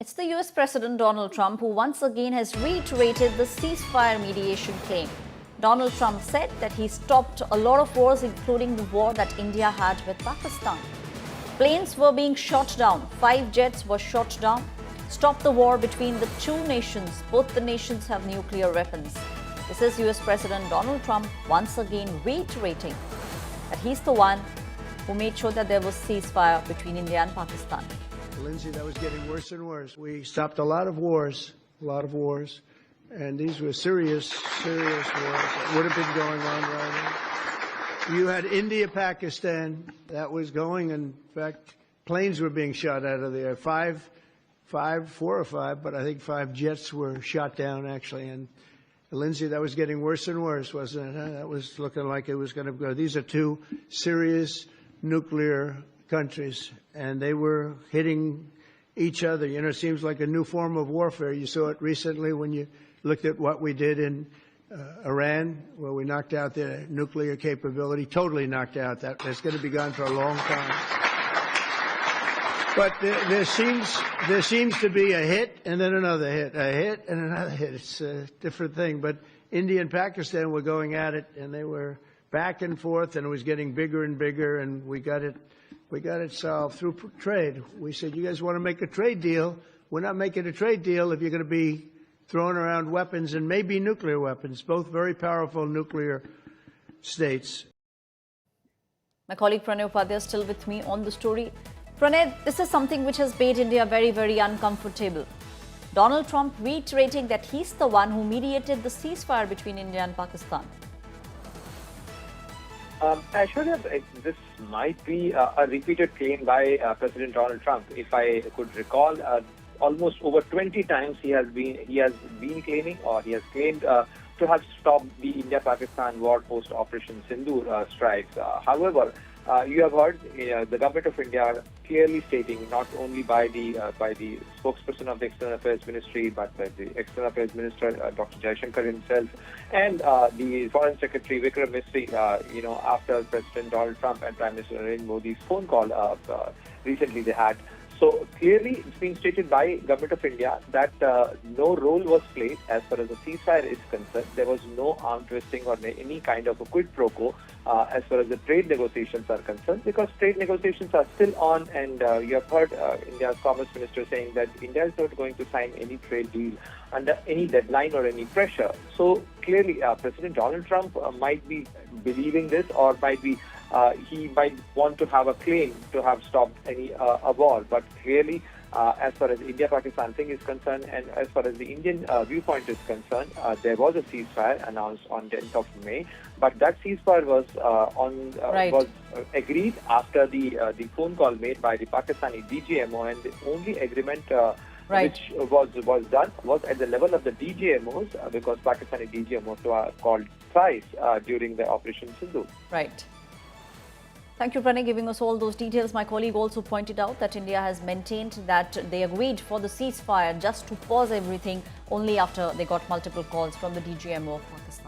It's the US President Donald Trump who once again has reiterated the ceasefire mediation claim. Donald Trump said that he stopped a lot of wars, including the war that India had with Pakistan. Planes were being shot down, 5 jets were shot down. Stop the war between the two nations. Both the nations have nuclear weapons. This is US President Donald Trump once again reiterating that he's the one who made sure that there was ceasefire between India and Pakistan. Lindsay, that was getting worse and worse. We stopped a lot of wars, and these were serious wars that would have been going on right now. You had India-Pakistan, that was going. In fact, planes were being shot out of there. Four or five, but I think 5 jets were shot down, actually. And Lindsay, that was getting worse and worse, wasn't it? That was looking like it was going to go. These are 2 serious nuclear countries, and they were hitting each other. You know, it seems like a new form of warfare. You saw it recently when you looked at what we did in Iran, where we knocked out their nuclear capability, totally knocked out. That's going to be gone for a long time. But there seems to be a hit and then another hit, a hit and another hit. It's a different thing. But India and Pakistan were going at it, and they were back and forth, and it was getting bigger and bigger, and we got it solved through trade. We said, you guys want to make a trade deal? We're not making a trade deal if you're going to be throwing around weapons, and maybe nuclear weapons, both very powerful nuclear states. My colleague Pranay Upadhyay is still with me on the story. Pranay, this is something which has made India very, very uncomfortable. Donald Trump reiterating that he's the one who mediated the ceasefire between India and Pakistan. Aishwarya, this might be a repeated claim by President Donald Trump. If I could recall, almost over 20 times he has been claiming, or he has claimed to have stopped the India-Pakistan war post Operation Sindoor strikes. However, you have heard the government of India clearly stating, not only by the spokesperson of the External Affairs Ministry, but by the External Affairs Minister Dr. Jaishankar himself, and the Foreign Secretary Vikram Misri, after President Donald Trump and Prime Minister Narendra Modi's phone call recently they had. So clearly it's being stated by Government of India that no role was played as far as the ceasefire is concerned. There was no arm twisting or any kind of a quid pro quo as far as the trade negotiations are concerned, because trade negotiations are still on, and you have heard India's Commerce Minister saying that India is not going to sign any trade deal under any deadline or any pressure. So clearly President Donald Trump might be believing this, or he might want to have a claim to have stopped a war. But clearly, as far as India-Pakistan thing is concerned, and as far as the Indian viewpoint is concerned, there was a ceasefire announced on 10th of May. But that ceasefire was was agreed after the phone call made by the Pakistani DGMO, and the only agreement which was done was at the level of the DGMOs, because Pakistani DGMOs were called twice during the Operation Sindoor. Right. Thank you, Pranay, giving us all those details. My colleague also pointed out that India has maintained that they agreed for the ceasefire just to pause everything only after they got multiple calls from the DGMO of Pakistan.